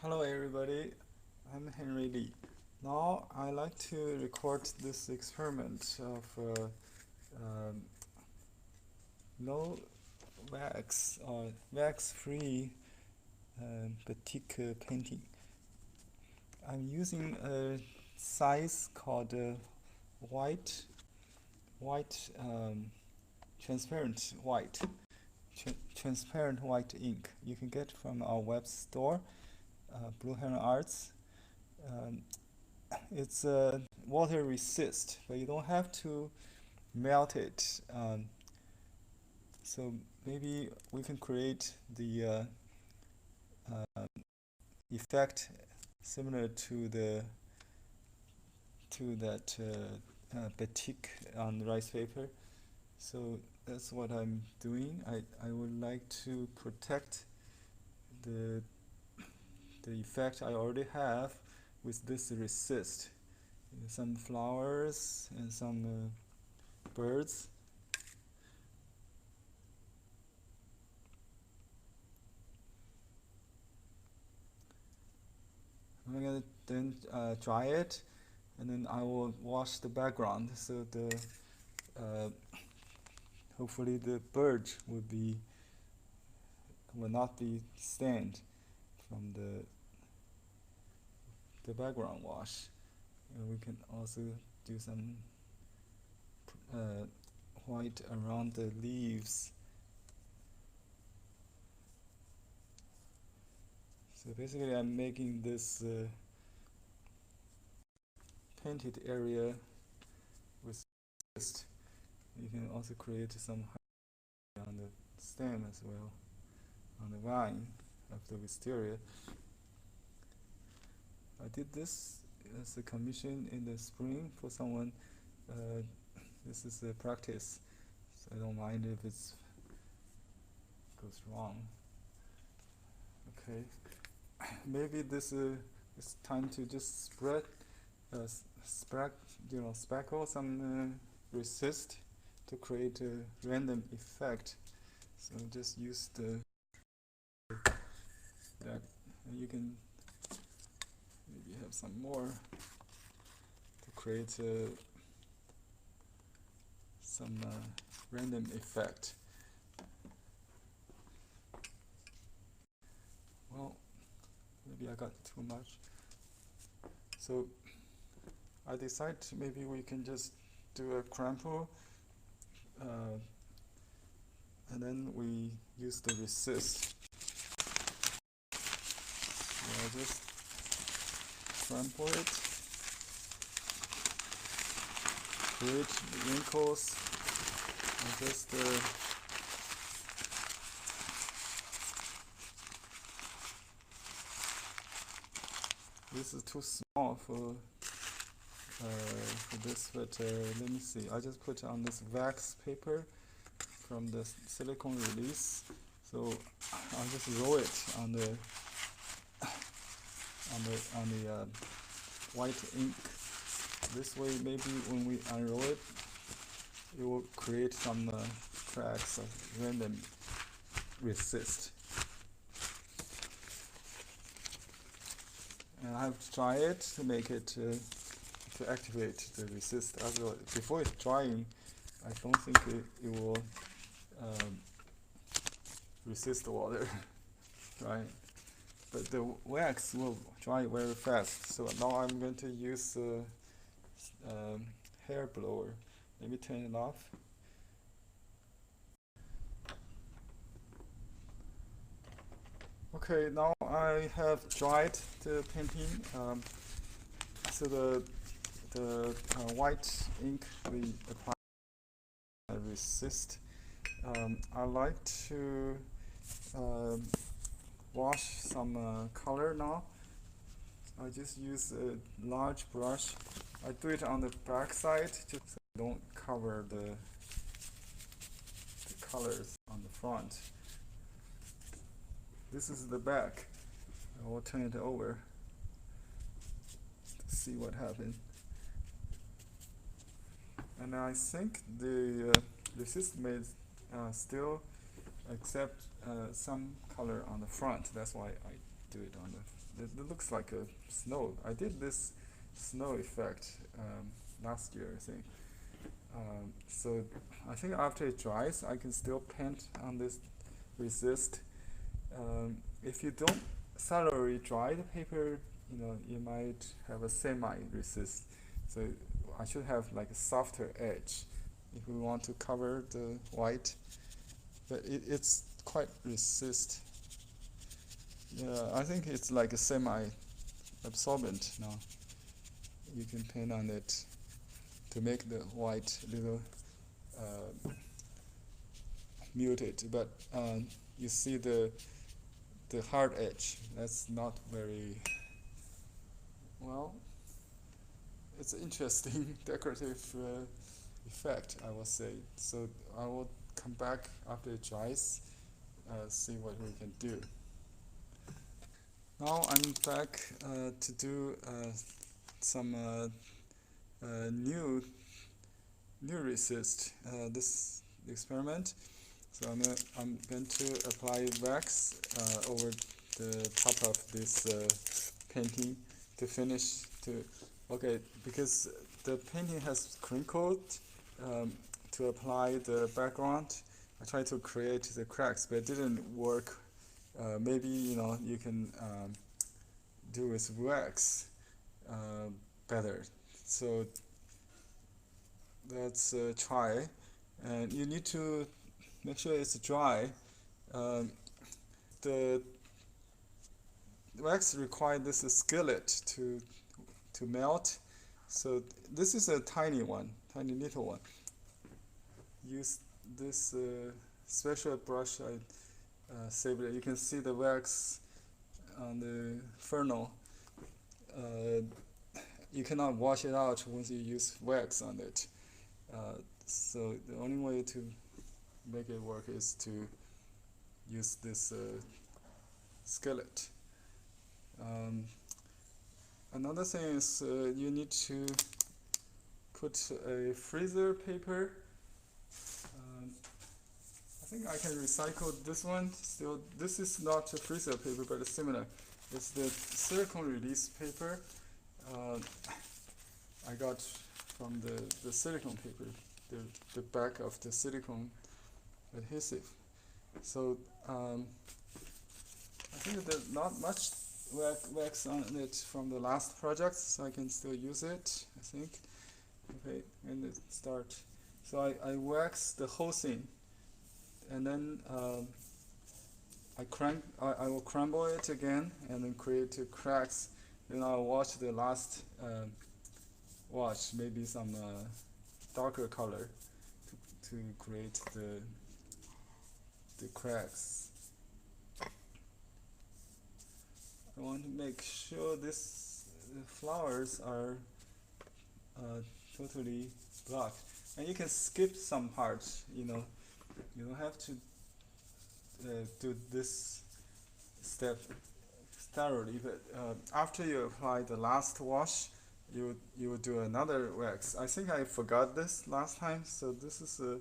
Hello everybody, I'm Henry Lee. Now I like to record this experiment of um, no wax or wax-free batik painting. I'm using a size called white, white, transparent white, transparent white ink. You can get from our web store, Blue Heron Arts. Um, it's water resist, but you don't have to melt it. So maybe we can create the effect similar to that batik on rice paper. So that's what I'm doing. I would like to protect the effect I already have with this resist. Some flowers and some birds. I'm gonna then dry it, and then I will wash the background so the hopefully the bird will not be stained from the background wash. And we can also do some white around the leaves. So basically I'm making this painted area with twist. You can also create some on the stem as well, on the vine of the wisteria. I did this as a commission in the spring for someone. This is a practice, so I don't mind if it goes wrong. Okay, maybe this is time to just speckle some resist to create a random effect. So just use that, and you can maybe have some more to create some random effect. Well, maybe I got too much. So I decided maybe we can just do a crumple, and then we use the resist. So I just crumple it, create wrinkles, and just this is too small for this, but let me see. I just put on this wax paper from the silicone release, so I'll just roll it on the white ink. This way, maybe when we unroll it, it will create some cracks of random resist. And I have to try it to make it to activate the resist as well. Before it's drying, I don't think it will resist the water, right? But the wax will dry very fast. So now I'm going to use hair blower. Let me turn it off. Okay, now I have dried the painting. So the white ink we apply resist. I like to wash some color now. I just use a large brush. I do it on the back side just so I don't cover the colors on the front. This is the back. I will turn it over to see what happens. And I think the resist may still accept some color on the front. That's why I do it on it looks like a snow. I did this snow effect last year, I think. So I think after it dries, I can still paint on this resist. If you don't thoroughly dry the paper, you might have a semi-resist. So I should have like a softer edge if we want to cover the white, but it's quite resist. Yeah, I think it's like a semi-absorbent now. You can paint on it to make the white a little muted, but you see the hard edge. That's not very well. It's an interesting decorative effect, I would say. So I will come back after it dries, see what we can do. Now I'm back to do some new resist this experiment. So I'm going to apply wax over the top of this painting to finish okay, because the painting has crinkled. To apply the background, I tried to create the cracks, but it didn't work. Maybe you can do with wax better. So let's try, and you need to make sure it's dry. The wax requires this skillet to melt. So this is a tiny little one. Use this special brush I saved it. You can see the wax on the funnel. You cannot wash it out once you use wax on it. So the only way to make it work is to use this skillet. Another thing is you need to put a freezer paper. I think I can recycle this one. Still, this is not a freezer paper, but it's similar. It's the silicone release paper I got from the silicone paper, the back of the silicone adhesive. So I think there's not much wax on it from the last project, so I can still use it, I think. Okay, and it start. So I wax the whole thing, and then I will crumble it again and then create two cracks. Then I'll wash the last wash, maybe some darker color to create the cracks. I want to make sure the flowers are totally black, and you can skip some parts. You don't have to do this step thoroughly, but after you apply the last wash, you will do another wax. I think I forgot this last time, so this is a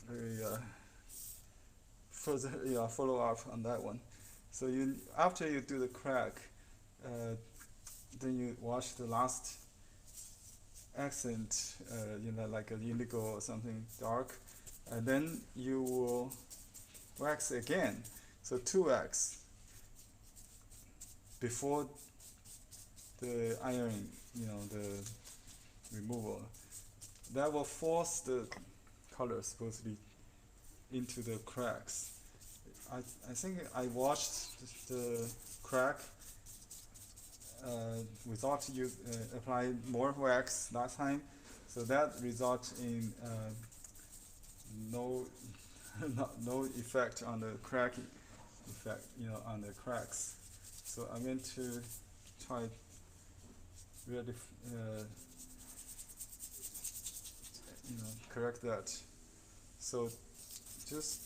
very further follow up on that one. So after you do the crack, then you wash the last accent, like an indigo or something dark, and then you will wax again. So two wax before the ironing, the removal. That will force the color supposedly into the cracks. I think I washed the crack without applying more wax last time, so that results in no effect on the cracking effect, on the cracks. So I'm going to try really correct that. So just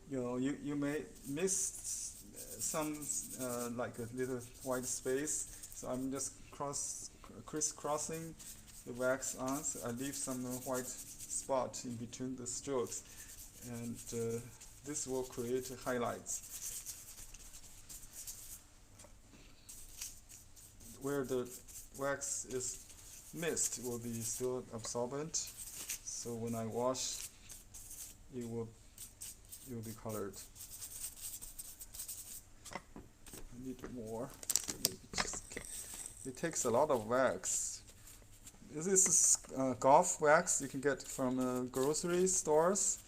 you may miss some like a little white space, so I'm just crisscrossing the wax on, so I leave some white spot in between the strokes, and this will create highlights. where the wax is mist will be still absorbent. So when I wash, it will be colored. I need more. It takes a lot of wax. This is golf wax you can get from grocery stores.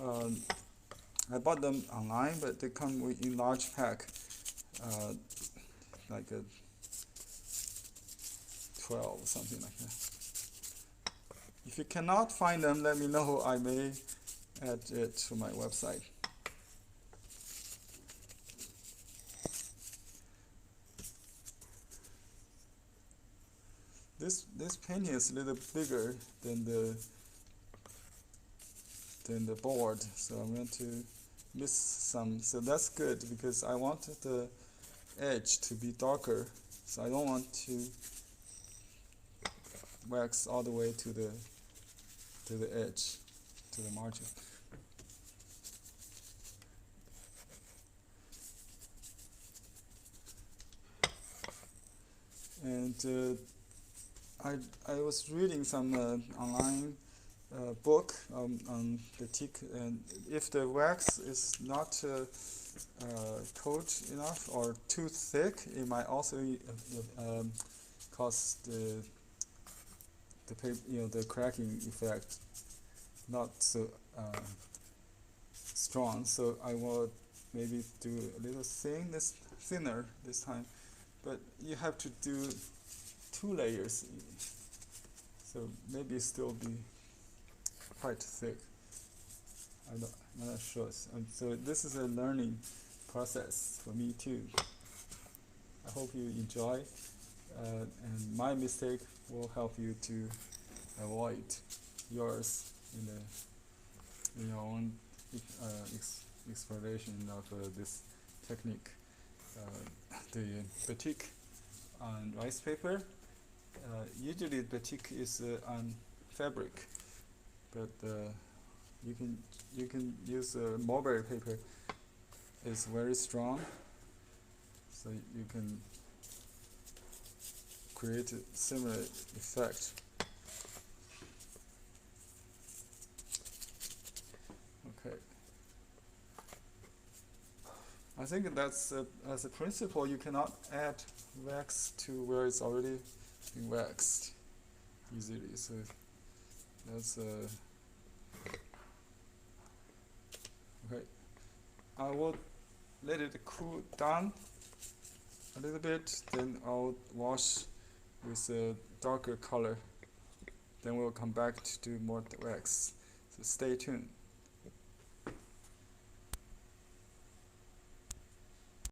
I bought them online, but they come in large pack, like a 12 something like that. If you cannot find them, let me know. I may add it to my website. This painting is a little bigger than the board, so I'm going to miss some. So that's good because I want the edge to be darker, so I don't want to wax all the way to the edge, to the margin. And I was reading some online book on batik, and if the wax is not cold enough or too thick, it might also cause the paper, the cracking effect not so strong. So I will maybe do a little thinner this time, but you have to do 2 layers, so maybe still be quite thick. I'm not sure. So this is a learning process for me too. I hope you enjoy, and my mistake will help you to avoid yours in your own exploration of this technique. The batik on rice paper. Usually batik is on fabric, but you can use mulberry paper. It's very strong, so you can create a similar effect. Okay. I think that's as a principle, you cannot add wax to where it's already been waxed easily. So that's okay. I will let it cool down a little bit, then I'll wash with a darker color. Then we'll come back to do more wax. So stay tuned.